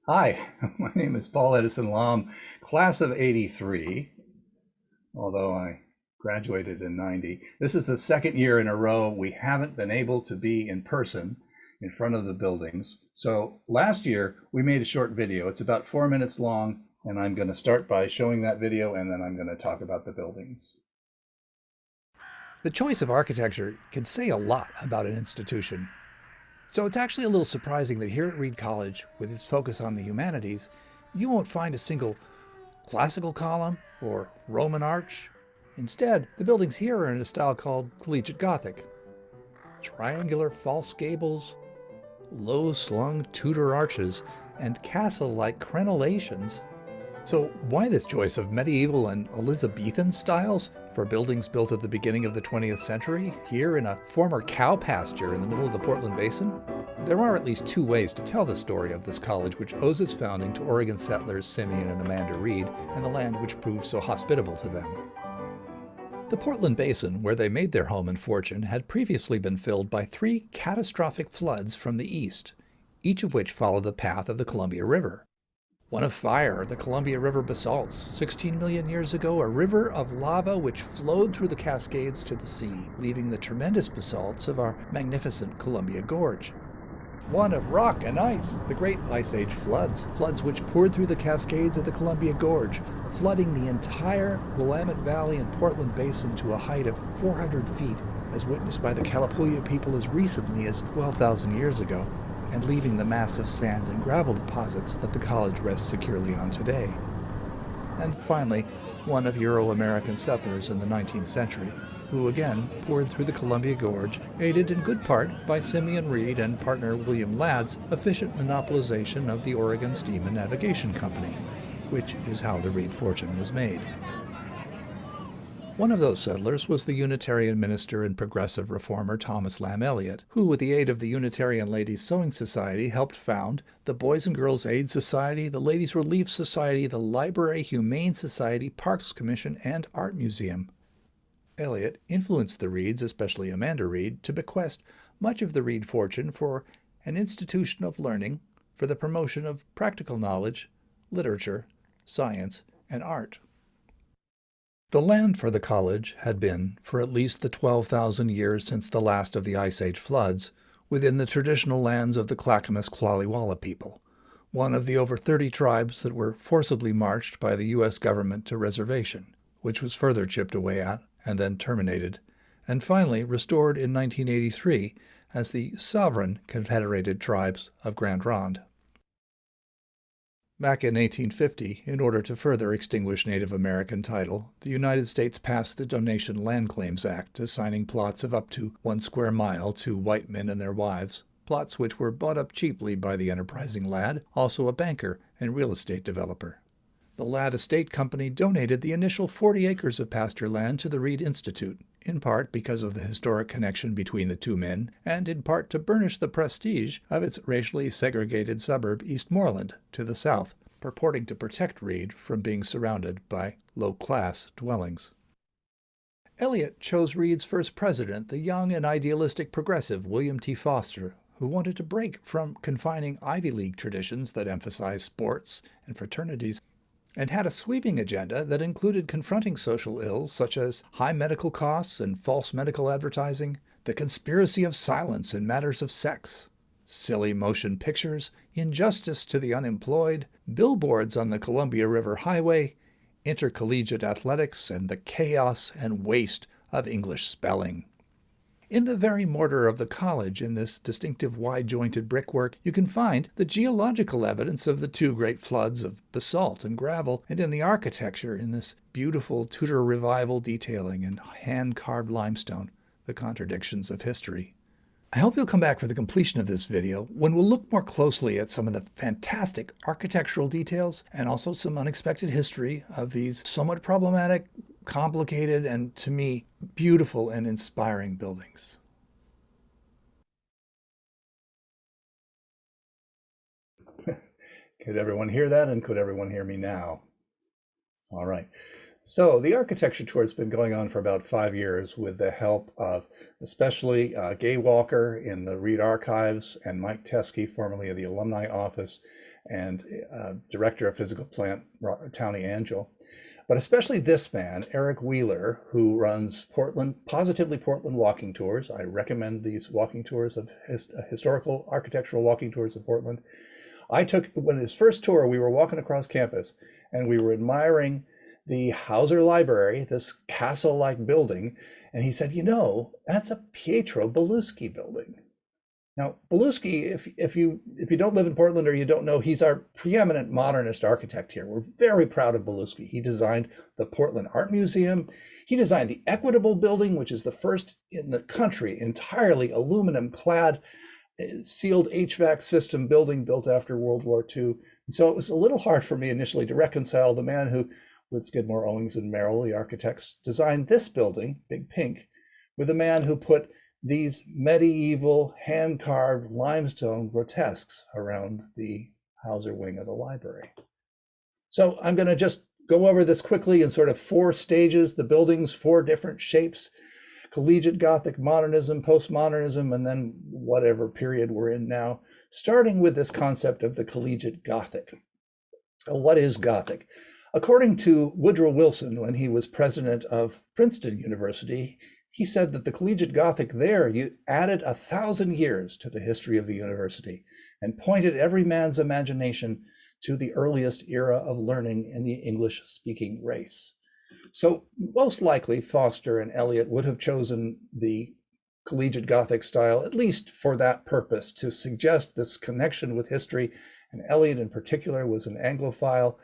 Hi, my name is Paul Edison-Lahm, class of '83, although I graduated in '90. This is the second year in a row we haven't been able to be in person in front of the buildings. So last year we made a short video. It's about 4 minutes long, and I'm going to start by showing that video, and then I'm going to talk about the buildings. The choice of architecture can say a lot about an institution. So it's actually a little surprising that here at Reed College, with its focus on the humanities, you won't find a single classical column or Roman arch. Instead, the buildings here are in a style called Collegiate Gothic. Triangular false gables, low-slung Tudor arches, and castle-like crenellations. So why this choice of medieval and Elizabethan styles for buildings built at the beginning of the 20th century here in a former cow pasture in the middle of the Portland Basin? There are at least two ways to tell the story of this college, which owes its founding to Oregon settlers Simeon and Amanda Reed and the land which proved so hospitable to them. The Portland Basin, where they made their home and fortune, had previously been filled by three catastrophic floods from the east, each of which followed the path of the Columbia River. One of fire, the Columbia River basalts, 16 million years ago, a river of lava which flowed through the Cascades to the sea, leaving the tremendous basalts of our magnificent Columbia Gorge. One of rock and ice, the Great Ice Age floods, floods which poured through the Cascades of the Columbia Gorge, flooding the entire Willamette Valley and Portland Basin to a height of 400 feet, as witnessed by the Kalapuya people as recently as 12,000 years ago, and leaving the massive sand and gravel deposits that the college rests securely on today. And finally, one of Euro-American settlers in the 19th century, who again poured through the Columbia Gorge, aided in good part by Simeon Reed and partner William Ladd's efficient monopolization of the Oregon Steam and Navigation Company, which is how the Reed fortune was made. One of those settlers was the Unitarian minister and progressive reformer Thomas Lamb Eliot, who, with the aid of the Unitarian Ladies Sewing Society, helped found the Boys and Girls Aid Society, the Ladies Relief Society, the Library Humane Society, Parks Commission, and Art Museum. Eliot influenced the Reeds, especially Amanda Reed, to bequest much of the Reed fortune for an institution of learning for the promotion of practical knowledge, literature, science, and art. The land for the college had been, for at least the 12,000 years since the last of the Ice Age floods, within the traditional lands of the Clackamas-Clawliwalla people, one of the over 30 tribes that were forcibly marched by the U.S. government to reservation, which was further chipped away at and then terminated, and finally restored in 1983 as the sovereign Confederated Tribes of Grand Ronde. Back in 1850, in order to further extinguish Native American title, the United States passed the Donation Land Claims Act, assigning plots of up to 1 square mile to white men and their wives, plots which were bought up cheaply by the enterprising Ladd, also a banker and real estate developer. The Ladd Estate Company donated the initial 40 acres of pasture land to the Reed Institute, in part because of the historic connection between the two men, and in part to burnish the prestige of its racially segregated suburb Eastmoreland to the south, purporting to protect Reed from being surrounded by low-class dwellings. Eliot chose Reed's first president, the young and idealistic progressive William T. Foster, who wanted to break from confining Ivy League traditions that emphasized sports and fraternities, and had a sweeping agenda that included confronting social ills such as high medical costs and false medical advertising, the conspiracy of silence in matters of sex, silly motion pictures, injustice to the unemployed, billboards on the Columbia River Highway, intercollegiate athletics, and the chaos and waste of English spelling. In the very mortar of the college, in this distinctive wide-jointed brickwork, you can find the geological evidence of the two great floods of basalt and gravel, and in the architecture, in this beautiful Tudor Revival detailing and hand-carved limestone, the contradictions of history. I hope you'll come back for the completion of this video, when we'll look more closely at some of the fantastic architectural details and also some unexpected history of these somewhat problematic, complicated, and, to me, beautiful and inspiring buildings. Could everyone hear that, and could everyone hear me now? All right. So the architecture tour has been going on for about 5 years with the help of especially Gay Walker in the Reed Archives and Mike Teskey, formerly of the Alumni Office, and director of physical plant, Townie Angell. But especially this man, Eric Wheeler, who runs Positively Portland walking tours. I recommend these walking tours of historical architectural walking tours of Portland. When his first tour, we were walking across campus and we were admiring the Hauser Library, this castle-like building. And he said, that's a Pietro Beluschi building. Now, Beluschi, if you don't live in Portland or you don't know, he's our preeminent modernist architect here. We're very proud of Beluschi. He designed the Portland Art Museum. He designed the Equitable Building, which is the first in the country entirely aluminum-clad, sealed HVAC system building built after World War II. And so it was a little hard for me initially to reconcile the man who, with Skidmore, Owings, and Merrill, the architects, designed this building, Big Pink, with a man who put these medieval hand-carved limestone grotesques around the Hauser wing of the library. So I'm going to just go over this quickly in sort of 4 stages, the buildings, 4 different shapes: collegiate Gothic, modernism, postmodernism, and then whatever period we're in now, starting with this concept of the collegiate Gothic. What is Gothic? According to Woodrow Wilson, when he was president of Princeton University, he said that the collegiate Gothic there added 1,000 years to the history of the university and pointed every man's imagination to the earliest era of learning in the English-speaking race. So most likely Foster and Eliot would have chosen the collegiate Gothic style, at least for that purpose, to suggest this connection with history. And Eliot in particular was an Anglophile.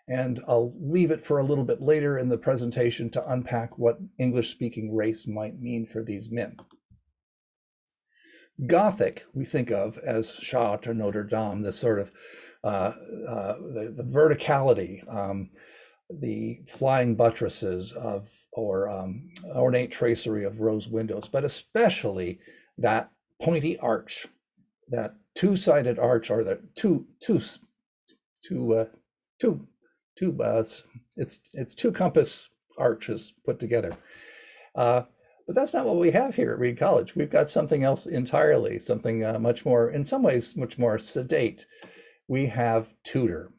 And I'll leave it for a little bit later in the presentation to unpack what English-speaking race might mean for these men. Gothic, we think of as Chartres or Notre Dame, this sort of the verticality, the flying buttresses or ornate tracery of rose windows, but especially that pointy arch, that two-sided arch, or the it's two compass arches put together. But that's not what we have here at Reed College. We've got something else entirely, something much more, in some ways, much more sedate. We have Tudor,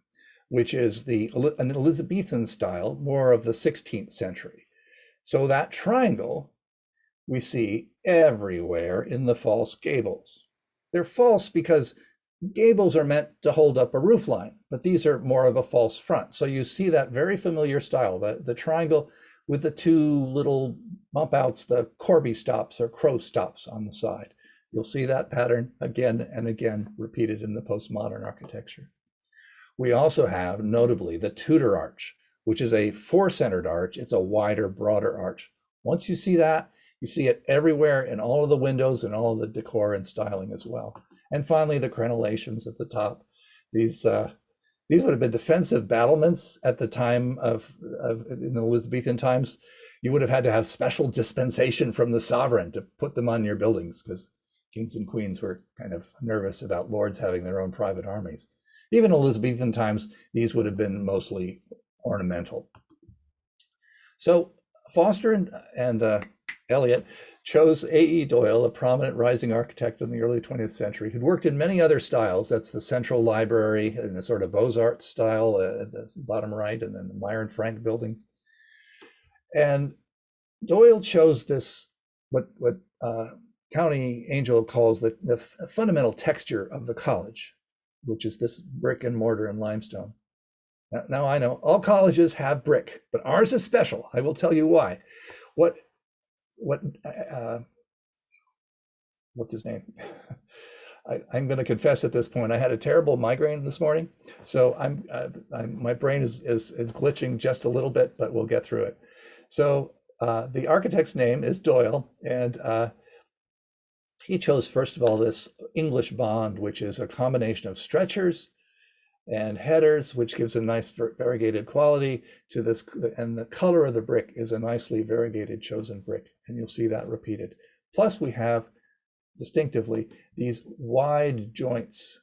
which is an Elizabethan style, more of the 16th century. So that triangle we see everywhere in the false gables. They're false because gables are meant to hold up a roof line, but these are more of a false front. So you see that very familiar style, the triangle with the 2 little bump outs, the Corby stops or crow stops on the side. You'll see that pattern again and again repeated in the postmodern architecture. We also have, notably, the Tudor arch, which is a 4-centered arch. It's a wider, broader arch. Once you see that, you see it everywhere in all of the windows and all of the decor and styling as well. And finally, the crenellations at the top. These would have been defensive battlements at the time in the Elizabethan times. You would have had to have special dispensation from the sovereign to put them on your buildings, because kings and queens were kind of nervous about lords having their own private armies. Even in Elizabethan times, these would have been mostly ornamental. So Foster and Eliot chose A.E. Doyle, a prominent rising architect in the early 20th century, who'd worked in many other styles. That's the Central Library in the sort of Beaux-Arts style at the bottom right, and then the Myron Frank building. And Doyle chose this, what Townie Angell calls the fundamental texture of the college, which is this brick and mortar and limestone. Now I know all colleges have brick, but ours is special. I will tell you why. What's his name? I'm going to confess at this point, I had a terrible migraine this morning, so my brain is glitching just a little bit, but we'll get through it. So the architect's name is Doyle, and he chose, first of all, this English bond, which is a combination of stretchers and headers, which gives a nice variegated quality to this, and the color of the brick is a nicely variegated chosen brick, and you'll see that repeated. Plus we have distinctively these wide joints.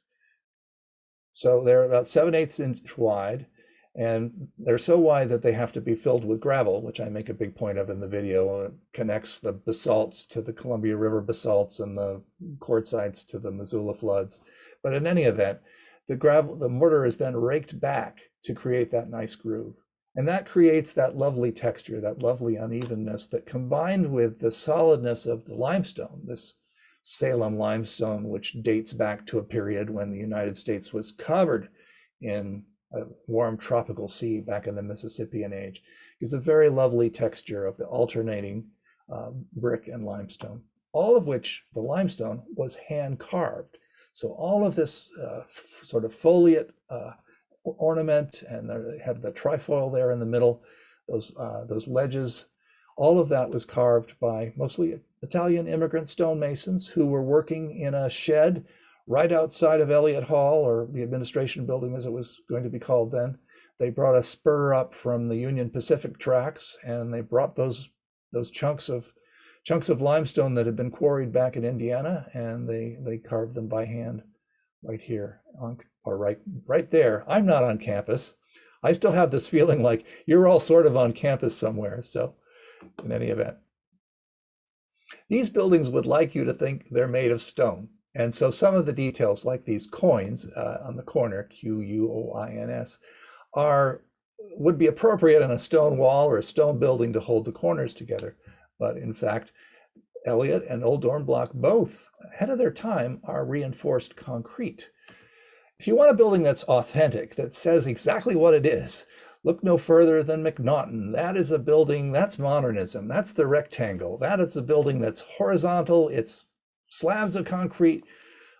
So they're about 7/8 inch wide, and they're so wide that they have to be filled with gravel, which I make a big point of in the video. It connects the basalts to the Columbia River basalts and the quartzites to the Missoula floods. But in any event, the mortar is then raked back to create that nice groove. And that creates that lovely texture, that lovely unevenness that combined with the solidness of the limestone, this Salem limestone, which dates back to a period when the United States was covered in a warm tropical sea back in the Mississippian age, gives a very lovely texture of the alternating brick and limestone, all of which the limestone was hand carved. So all of this sort of foliate ornament, and they have the trifoil there in the middle, those ledges, all of that was carved by mostly Italian immigrant stonemasons who were working in a shed right outside of Elliott Hall, or the administration building as it was going to be called then. They brought a spur up from the Union Pacific tracks, and they brought those chunks of limestone that had been quarried back in Indiana, and they carved them by hand right here, or right there. I'm not on campus. I still have this feeling like you're all sort of on campus somewhere. So in any event, these buildings would like you to think they're made of stone. And so some of the details, like these coins on the corner, Q-U-O-I-N-S, would be appropriate in a stone wall or a stone building to hold the corners together. But in fact, Elliott and Old Dornblock, both ahead of their time, are reinforced concrete. If you want a building that's authentic, that says exactly what it is, look no further than McNaughton. That is a building, that's modernism. That's the rectangle. That is a building that's horizontal. It's slabs of concrete,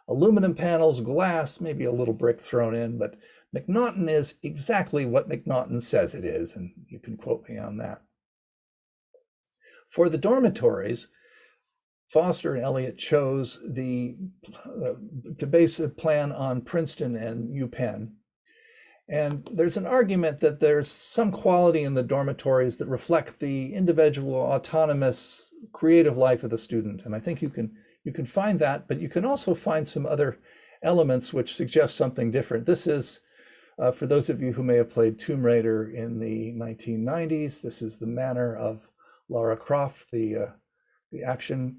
aluminum panels, glass, maybe a little brick thrown in, but McNaughton is exactly what McNaughton says it is, and you can quote me on that. For the dormitories, Foster and Elliott chose to base a plan on Princeton and UPenn. And there's an argument that there's some quality in the dormitories that reflect the individual, autonomous, creative life of the student. And I think you can find that, but you can also find some other elements which suggest something different. This is, for those of you who may have played Tomb Raider in the 1990s, this is the manor of Lara Croft, the action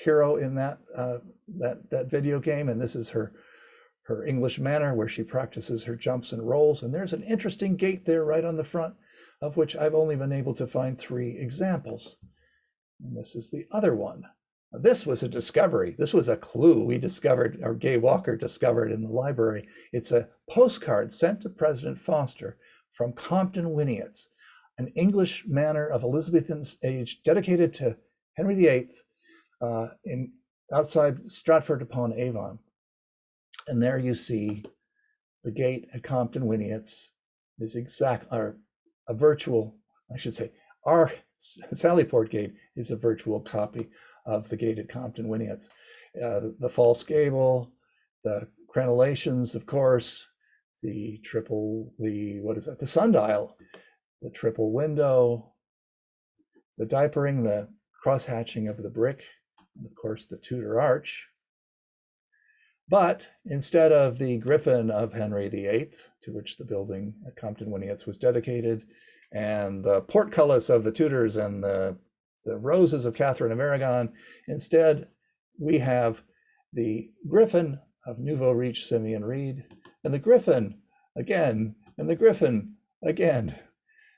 hero in that video game, and this is her English manor where she practices her jumps and rolls. And there's an interesting gate there right on the front, of which I've only been able to find 3 examples. And this is the other one. This was a discovery. This was a clue we discovered, or Gay Walker discovered in the library. It's a postcard sent to President Foster from Compton Winnietts, an English manor of Elizabethan age dedicated to Henry VIII outside Stratford-upon-Avon. And there you see the gate at Compton Winnietts is a virtual, I should say, our Sallyport gate is a virtual copy of the gate at Compton Winnietts. The false gable, the crenellations, of course, the sundial, the triple window, the diapering, the cross-hatching of the brick, and of course the Tudor arch. But instead of the griffin of Henry VIII, to which the building at Compton Winnietts was dedicated, and the portcullis of the Tudors and the roses of Catherine of Aragon, instead we have the griffin of Nouveau Riche Simeon Reed, and the griffin again, and the griffin again.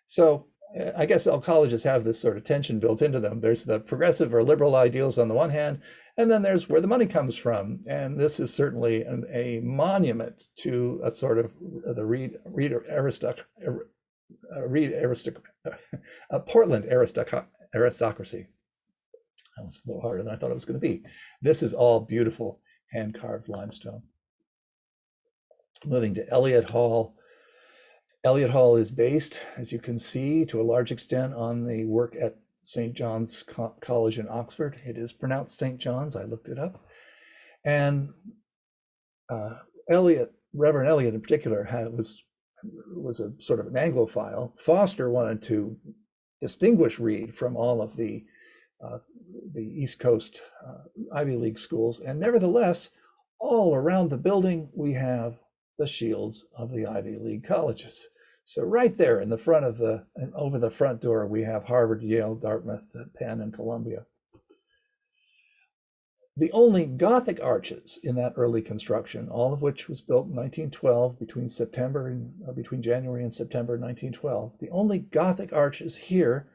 So I guess all colleges have this sort of tension built into them. There's the progressive or liberal ideals on the one hand, and then there's where the money comes from. And this is certainly a monument to a sort of the Portland aristocracy. That was a little harder than I thought it was going to be. This is all beautiful hand-carved limestone. Moving to Elliott Hall. Elliott Hall is based, as you can see, to a large extent on the work at St. John's College in Oxford. It is pronounced St. John's. I looked it up. And Reverend Elliott in particular, was a sort of an Anglophile. Foster wanted to distinguish Reed from all of the East Coast Ivy League schools. And nevertheless, all around the building, we have the shields of the Ivy League colleges. So right there in the front of and over the front door, we have Harvard, Yale, Dartmouth, Penn, and Columbia. the only Gothic arches in that early construction, all of which was built in 1912 between January and September 1912. The only Gothic arches here,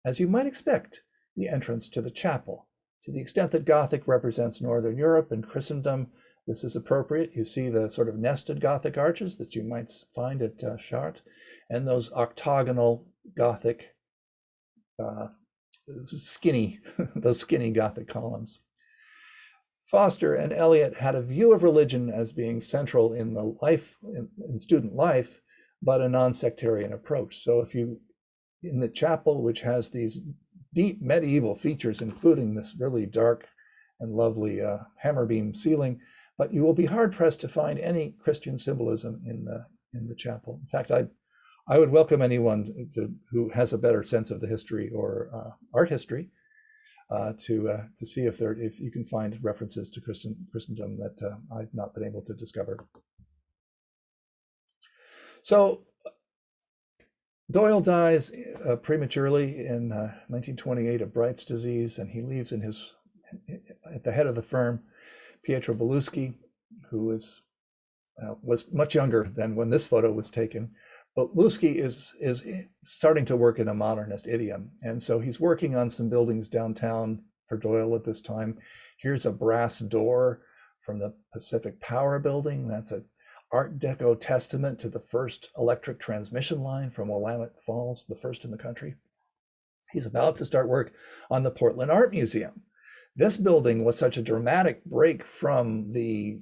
as you might expect, the entrance to the chapel. To the extent that Gothic represents Northern Europe and Christendom, this is appropriate. You see the sort of nested Gothic arches that you might find at Chartres, and those octagonal Gothic, skinny, those skinny Gothic columns. Foster and Eliot had a view of religion as being central in the life, in student life, but a non-sectarian approach. So if you, in the chapel, which has these deep medieval features, including this really dark and lovely hammer beam ceiling, but you will be hard pressed to find any Christian symbolism in the chapel. In fact, I would welcome anyone who has a better sense of the history or art history to see if you can find references to Christendom that I've not been able to discover. So Doyle dies prematurely in 1928 of Bright's disease, and he leaves at the head of the firm Pietro Beluschi, who was much younger than when this photo was taken. But Beluschi is starting to work in a modernist idiom, and so he's working on some buildings downtown for Doyle at this time. Here's a brass door from the Pacific Power Building. That's an Art Deco testament to the first electric transmission line from Willamette Falls, the first in the country. He's about to start work on the Portland Art Museum. This building was such a dramatic break from the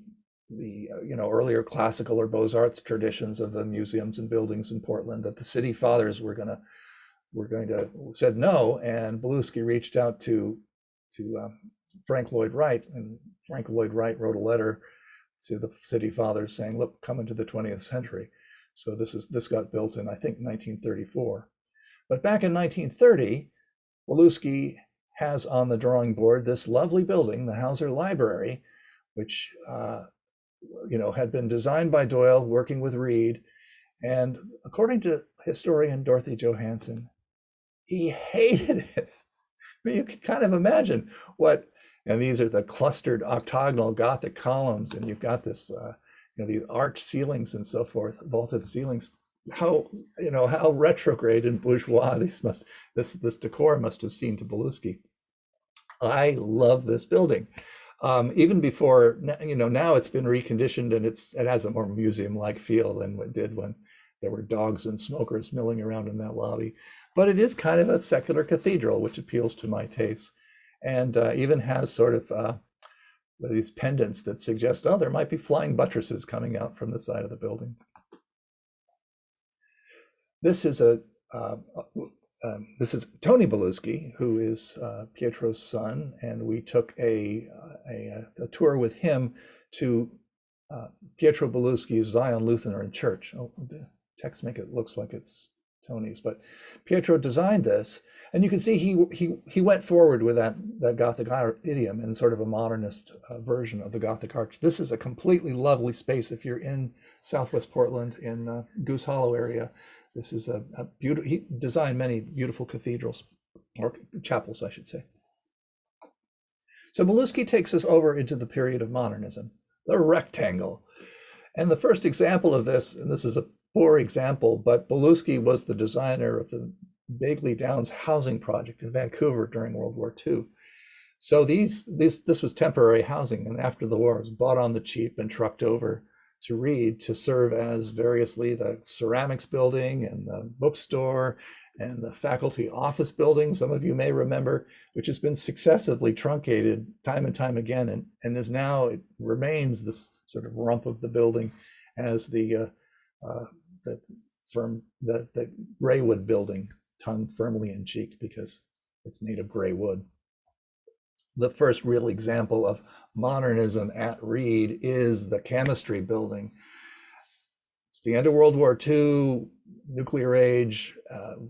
earlier classical or Beaux-Arts traditions of the museums and buildings in Portland that the city fathers were going to said no, and Beluschi reached out to Frank Lloyd Wright, and Frank Lloyd Wright wrote a letter to the city fathers saying, look, come into the 20th century. So this got built in, I think, 1934. But back in 1930, Beluschi has on the drawing board this lovely building, the Hauser Library, which had been designed by Doyle working with Reed. And according to historian Dorothy Johansson, he hated it. I mean, you can kind of imagine and these are the clustered octagonal Gothic columns, and you've got this, the arched ceilings and so forth, vaulted ceilings. How retrograde and bourgeois this decor must have seemed to Beluschi. I love this building. Even before, now it's been reconditioned and it has a more museum-like feel than it did when there were dogs and smokers milling around in that lobby. But it is kind of a secular cathedral, which appeals to my taste, and even has sort of these pendants that suggest, there might be flying buttresses coming out from the side of the building. This is this is Tony Beluschi, who is Pietro's son, and we took a tour with him to Pietro Beluschi's Zion Lutheran Church. Oh, the text looks like it's Tony's, but Pietro designed this, and you can see he went forward with that Gothic idiom in sort of a modernist version of the Gothic arch. This is a completely lovely space if you're in Southwest Portland in Goose Hollow area. This is a beautiful. He designed many beautiful cathedrals, or chapels, I should say. So Beluschi takes us over into the period of modernism, the rectangle. And the first example of this, and this is a poor example, but Beluschi was the designer of the Bagley Downs housing project in Vancouver during World War II. So this was temporary housing, and after the war, it was bought on the cheap and trucked over to Reed to serve as variously the ceramics building and the bookstore and the faculty office building, some of you may remember, which has been successively truncated time and time again, and is now, it remains this sort of rump of the building as the gray wood building, tongue firmly in cheek because it's made of gray wood. The first real example of modernism at Reed is the chemistry building. It's the end of World War II, nuclear age,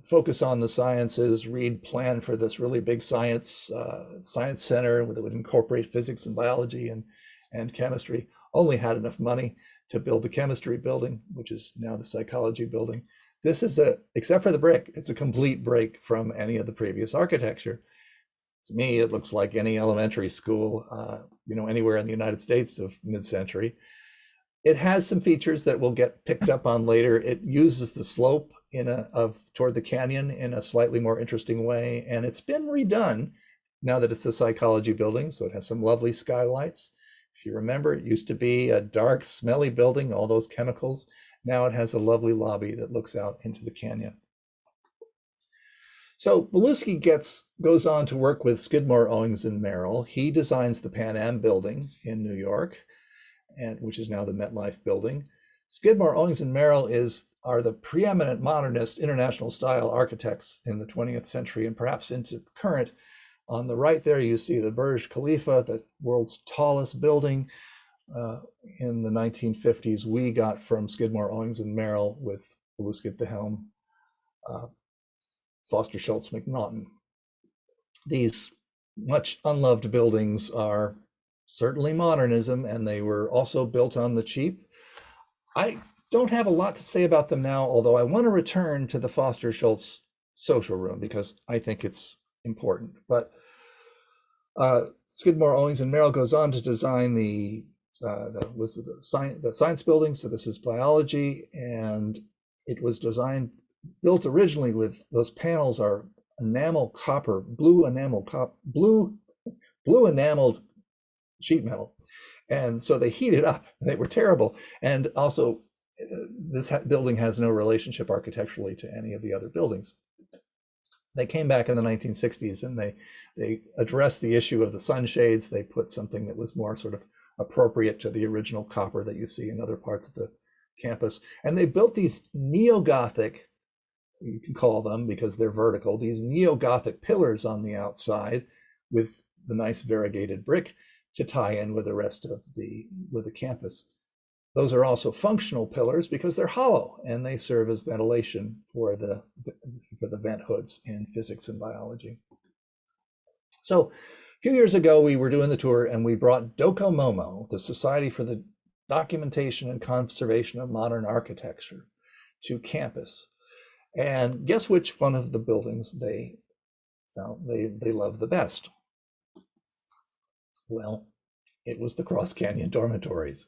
focus on the sciences. Reed planned for this really big science center that would incorporate physics and biology and chemistry. Only had enough money to build the chemistry building, which is now the psychology building. This is except for the brick, it's a complete break from any of the previous architecture. To me, it looks like any elementary school, anywhere in the United States of mid-century. It has some features that will get picked up on later. It uses the slope toward the canyon in a slightly more interesting way, and it's been redone now that it's a psychology building, so it has some lovely skylights. If you remember, it used to be a dark, smelly building, all those chemicals. Now it has a lovely lobby that looks out into the canyon. So Beluski goes on to work with Skidmore, Owings, and Merrill. He designs the Pan Am building in New York, which is now the MetLife building. Skidmore, Owings, and Merrill are the preeminent modernist international style architects in the 20th century and perhaps into current. On the right there, you see the Burj Khalifa, the world's tallest building. In the 1950s, we got from Skidmore, Owings, and Merrill with Beluski at the helm, Foster Schultz McNaughton. These much unloved buildings are certainly modernism, and they were also built on the cheap. I don't have a lot to say about them now, although I want to return to the Foster Schultz social room because I think it's important. But Skidmore, Owings, and Merrill goes on to design the science building. So this is biology, and it was built originally with those panels are enamel copper, blue enameled sheet metal. And so they heated up. They were terrible. And also, this building has no relationship architecturally to any of the other buildings. They came back in the 1960s and they addressed the issue of the sunshades. They put something that was more sort of appropriate to the original copper that you see in other parts of the campus. And they built these neo-Gothic, you can call them because they're vertical, these neo-Gothic pillars on the outside with the nice variegated brick to tie in with the rest of the campus. Those are also functional pillars because they're hollow and they serve as ventilation for the vent hoods in physics and biology. So a few years ago, we were doing the tour and we brought Docomomo, the Society for the Documentation and Conservation of Modern Architecture, to campus. And guess which one of the buildings they found they love the best? Well, it was the Cross Canyon dormitories.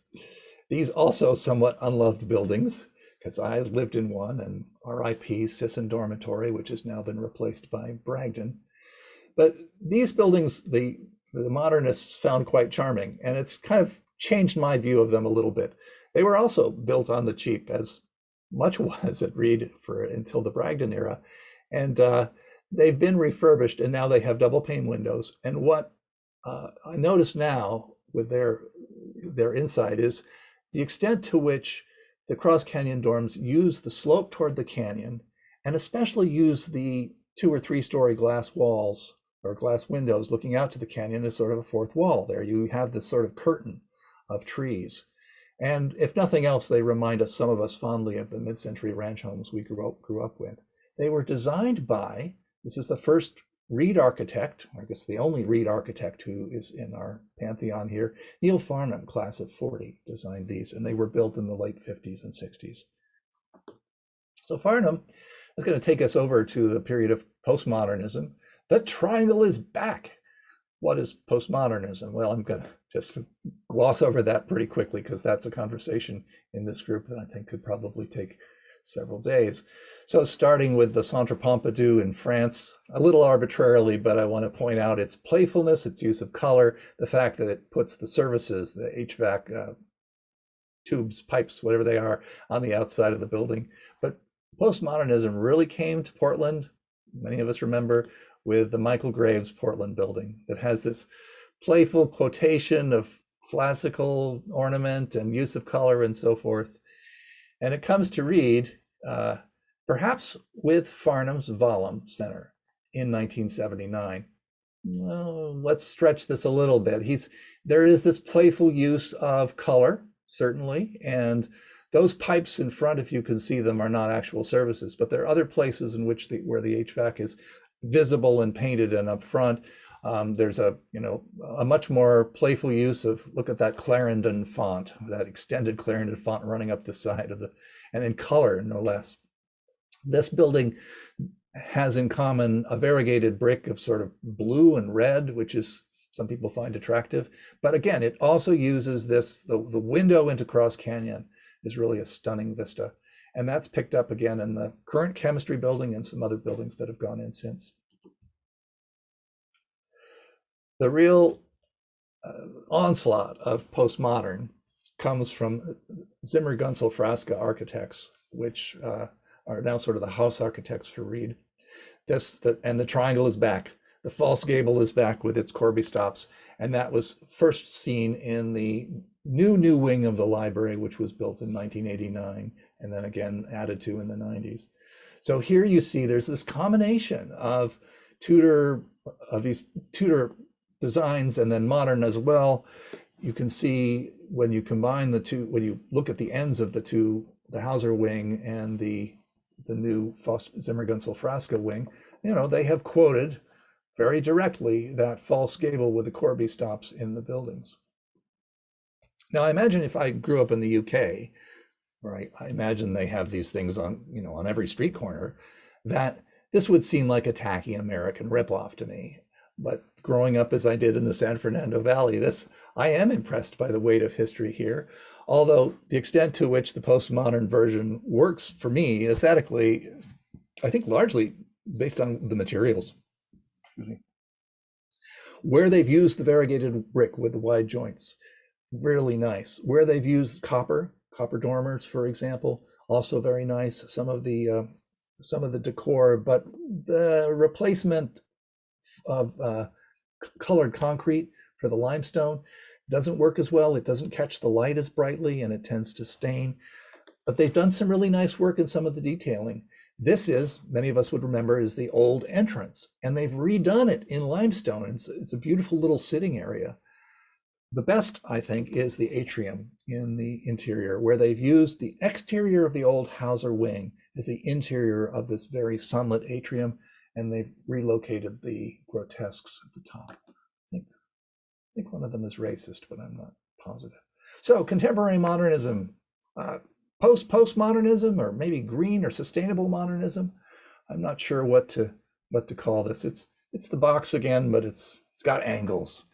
These also somewhat unloved buildings, because I lived in one, and RIP Sisson Dormitory, which has now been replaced by Bragdon. But these buildings, the modernists found quite charming, and it's kind of changed my view of them a little bit. They were also built on the cheap, as much was at Reed until the Bragdon era. And they've been refurbished, and now they have double pane windows. And what I notice now with their inside is the extent to which the Cross Canyon dorms use the slope toward the canyon, and especially use the 2 or 3 story glass walls or glass windows looking out to the canyon as sort of a fourth wall. There you have this sort of curtain of trees. And if nothing else, they remind some of us fondly of the mid-century ranch homes we grew up with. They were designed by, this is the first Reed architect, I guess the only Reed architect who is in our pantheon here, Neil Farnham, class of 40, designed these, and they were built in the late 50s and 60s. So Farnham is going to take us over to the period of postmodernism. The triangle is back. What is postmodernism? Well, I'm going to just gloss over that pretty quickly because that's a conversation in this group that I think could probably take several days. So starting with the Centre Pompidou in France, a little arbitrarily, but I want to point out its playfulness, its use of color, the fact that it puts the services, the HVAC tubes, pipes, whatever they are, on the outside of the building. But postmodernism really came to Portland, many of us remember, with the Michael Graves Portland building that has this playful quotation of classical ornament and use of color and so forth. And it comes to Reed, perhaps with Farnham's Volume Center in 1979. Well, let's stretch this a little bit. There is this playful use of color, certainly, and those pipes in front, if you can see them, are not actual services, but there are other places in which where the HVAC is visible and painted and up front. There's a much more playful use of, look at that Clarendon font, that extended Clarendon font running up the side of and in color, no less. This building has in common a variegated brick of sort of blue and red, which is some people find attractive. But again, it also uses this, the window into Cross Canyon is really a stunning vista. And that's picked up again in the current chemistry building and some other buildings that have gone in since. The real onslaught of postmodern comes from Zimmer Gunsel Frasca architects, which are now sort of the house architects for Reed. And the triangle is back. The false gable is back with its Corby stops. And that was first seen in the new wing of the library, which was built in 1989, and then again added to in the 90s. So here you see there's this combination of these Tudor designs and then modern as well. You can see when you combine the two, when you look at the ends of the two, the Hauser wing and the new Zimmer Gunsel Frasca wing, you know, they have quoted very directly that false gable with the Corby stops in the buildings. Now, I imagine if I grew up in the UK, right, I imagine they have these things on, you know, on every street corner, that this would seem like a tacky American ripoff to me. But growing up as I did in the San Fernando Valley, I am impressed by the weight of history here. Although the extent to which the postmodern version works for me aesthetically, I think largely based on the materials. Excuse me. Where they've used the variegated brick with the wide joints, really nice. Where they've used copper dormers, for example, also very nice. Some of the decor, but the replacement of colored concrete for the limestone doesn't work as well. It doesn't catch the light as brightly and it tends to stain. But they've done some really nice work in some of the detailing. This is, many of us would remember, is the old entrance, and they've redone it in limestone. It's a beautiful little sitting area. The best, I think, is the atrium in the interior, where they've used the exterior of the old Hauser wing as the interior of this very sunlit atrium, and they've relocated the grotesques at the top. I think one of them is racist, but I'm not positive. So contemporary modernism, postmodernism, or maybe green or sustainable modernism. I'm not sure what to call this. It's the box again, but it's got angles.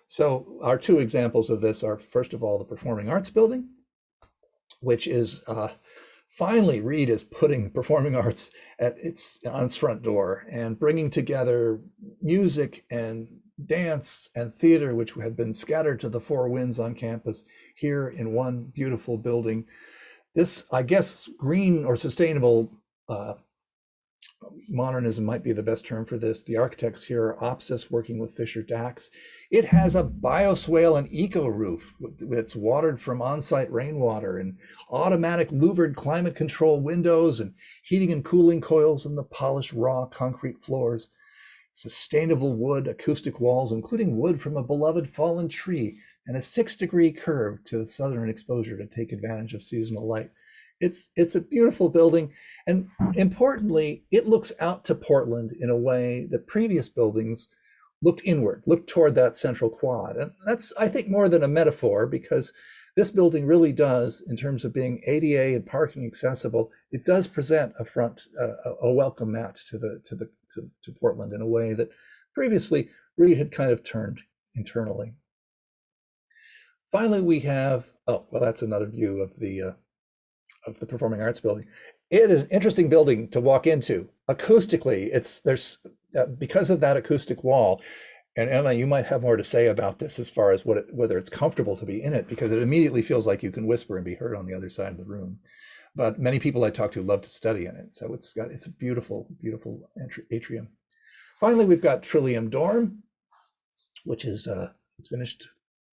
So our two examples of this are, first of all, the Performing Arts Building, which is finally Reed is putting performing arts on its front door and bringing together music and dance and theater, which had been scattered to the four winds on campus, here in one beautiful building. This, I guess, green or sustainable modernism might be the best term for this. The architects here are Opsis working with Fisher Dax. It has a bioswale and eco roof that's watered from on-site rainwater and automatic louvered climate control windows and heating and cooling coils in the polished raw concrete floors. Sustainable wood, acoustic walls, including wood from a beloved fallen tree, and a 6-degree curve to the southern exposure to take advantage of seasonal light. It's a beautiful building, and importantly, it looks out to Portland in a way that previous buildings looked inward, looked toward that central quad. And that's, I think, more than a metaphor, because this building really does, in terms of being ADA and parking accessible, it does present a welcome mat to Portland in a way that previously Reed had kind of turned internally. Finally, we have, that's another view of the Performing Arts Building. It is an interesting building to walk into. Acoustically, there's because of that acoustic wall. And Emma, you might have more to say about this as far as whether it's comfortable to be in it, because it immediately feels like you can whisper and be heard on the other side of the room. But many people I talk to love to study in it, so it's a beautiful, beautiful atrium. Finally, we've got Trillium Dorm, which is it's finished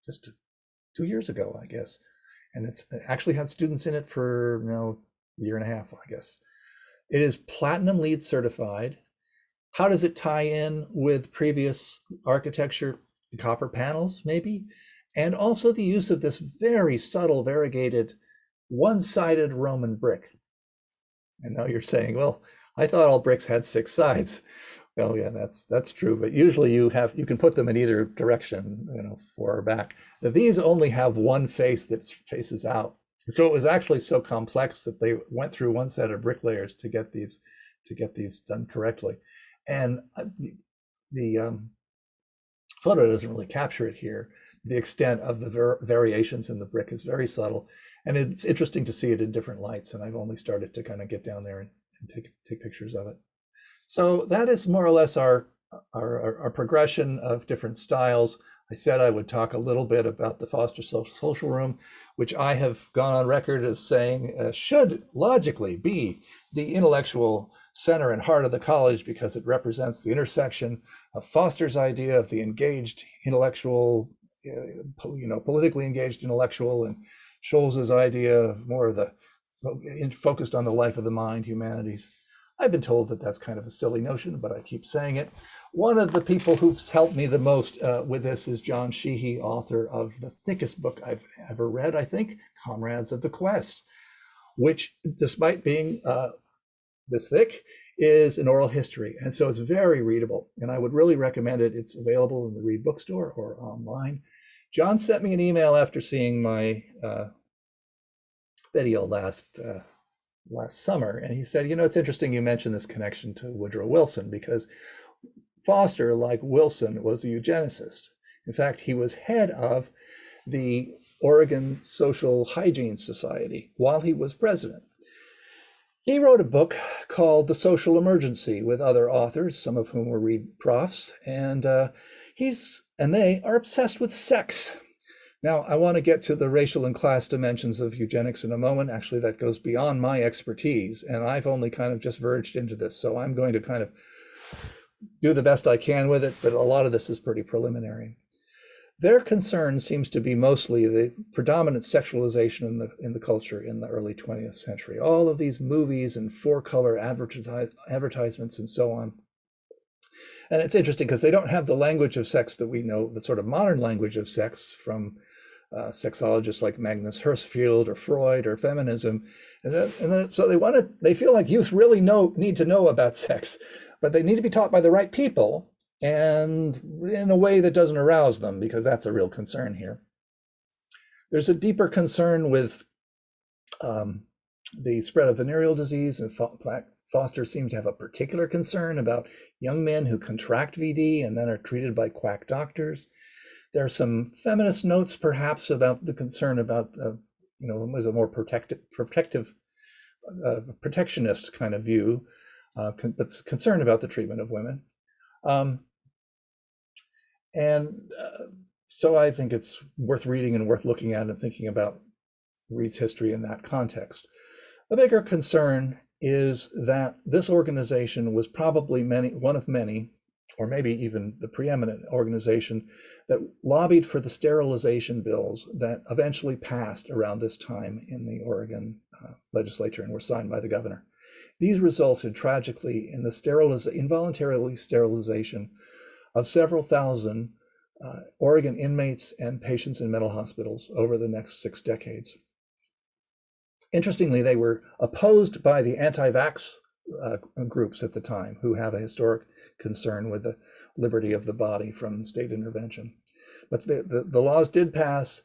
just 2 years ago, I guess. And it's actually had students in it for a year and a half, I guess. It is Platinum LEED certified. How does it tie in with previous architecture? The copper panels, maybe, and also the use of this very subtle variegated one-sided Roman brick. And now you're saying, well, I thought all bricks had 6 sides. Well, yeah, that's true, but usually you can put them in either direction, forward or back. These only have one face that faces out. So it was actually so complex that they went through one set of bricklayers to get these to get these done correctly. And the photo doesn't really capture it here. The extent of the variations in the brick is very subtle, and it's interesting to see it in different lights. And I've only started to kind of get down there and take pictures of it. So that is more or less our progression of different styles. I said I would talk a little bit about the Foster Social Room, which I have gone on record as saying should logically be the intellectual center and heart of the college, because it represents the intersection of Foster's idea of the engaged intellectual, politically engaged intellectual, and Scholz's idea of more of the focused on the life of the mind, humanities. I've been told that that's kind of a silly notion, but I keep saying it. One of the people who's helped me the most with this is John Sheehy, author of the thickest book I've ever read, I think, Comrades of the Quest, which, despite being this thick, is an oral history. And so it's very readable, and I would really recommend it. It's available in the Read Bookstore or online. John sent me an email after seeing my video last summer, and he said, it's interesting you mentioned this connection to Woodrow Wilson, because Foster, like Wilson, was a eugenicist. In fact, he was head of the Oregon Social Hygiene Society while he was president. He wrote a book called The Social Emergency with other authors, some of whom were Reed profs, and they are obsessed with sex. Now, I want to get to the racial and class dimensions of eugenics in a moment. Actually, that goes beyond my expertise, and I've only kind of just verged into this, so I'm going to kind of do the best I can with it, but a lot of this is pretty preliminary. Their concern seems to be mostly the predominant sexualization in the culture in the early 20th century. All of these movies and four-color advertisements and so on. And it's interesting because they don't have the language of sex that we know, the sort of modern language of sex from sexologists like Magnus Hirschfeld or Freud or feminism. So they feel like youth really need to know about sex, but they need to be taught by the right people and in a way that doesn't arouse them, because that's a real concern here. There's a deeper concern with the spread of venereal disease, and Foster seems to have a particular concern about young men who contract VD and then are treated by quack doctors. There are some feminist notes, perhaps, about the concern about, was a more protectionist kind of view, but concern about the treatment of women. So I think it's worth reading and worth looking at and thinking about Reed's history in that context. A bigger concern is that this organization was probably one of many, or maybe even the preeminent organization, that lobbied for the sterilization bills that eventually passed around this time in the Oregon legislature and were signed by the governor. These resulted tragically in the involuntary sterilization of several thousand Oregon inmates and patients in mental hospitals over the next 6 decades. Interestingly, they were opposed by the anti-vax groups at the time, who have a historic concern with the liberty of the body from state intervention. But the laws did pass.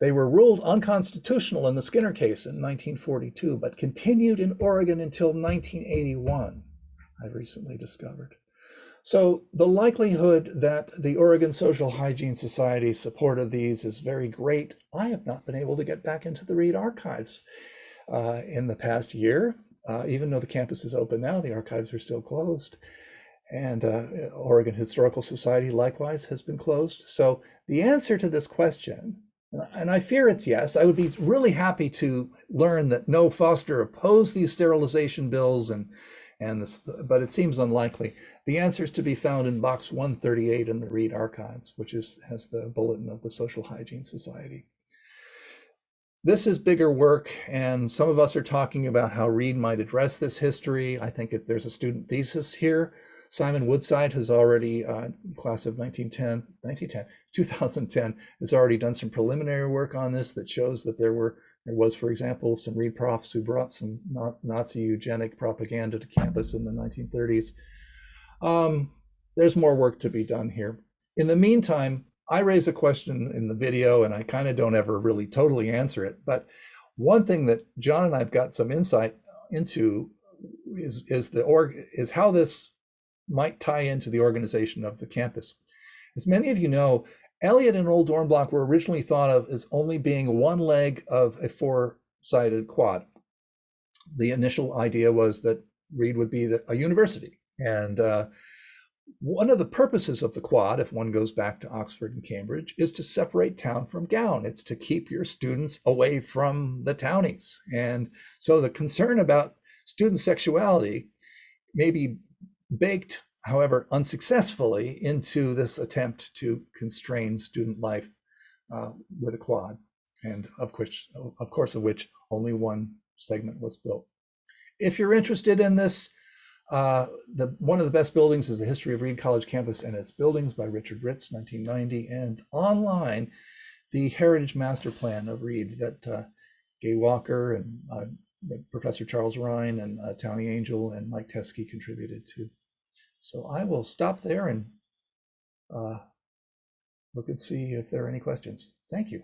They were ruled unconstitutional in the Skinner case in 1942, but continued in Oregon until 1981, I've recently discovered. So the likelihood that the Oregon Social Hygiene Society supported these is very great. I have not been able to get back into the Reed archives in the past year. Even though the campus is open now, the archives are still closed. And Oregon Historical Society likewise has been closed. So the answer to this question, and I fear it's yes, I would be really happy to learn that no, Foster opposed these sterilization bills, but it seems unlikely. The answer is to be found in box 138 in the Reed archives, which has the bulletin of the Social Hygiene Society. This is bigger work, and some of us are talking about how Reed might address this history. I think there's a student thesis here. Simon Woodside has already, class of 2010, has already done some preliminary work on this that shows that there was, for example, some Reed profs who brought some Nazi eugenic propaganda to campus in the 1930s. There's more work to be done here. In the meantime, I raise a question in the video, and I kind of don't ever really totally answer it. But one thing that John and I've got some insight into is how this might tie into the organization of the campus. As many of you know, Elliott and Old Dornblock were originally thought of as only being one leg of a four-sided quad. The initial idea was that Reed would be a university. And one of the purposes of the quad, if one goes back to Oxford and Cambridge, is to separate town from gown. It's to keep your students away from the townies. And so the concern about student sexuality may be baked, however unsuccessfully, into this attempt to constrain student life with a quad, and of course of which only one segment was built. If you're interested in this, one of the best buildings is The History of Reed College Campus and Its Buildings by Richard Ritz, 1990, and online, the Heritage Master Plan of Reed that Gay Walker and Professor Charles Rhine and Townie Angel and Mike Teskey contributed to. So I will stop there and look and see if there are any questions. Thank you.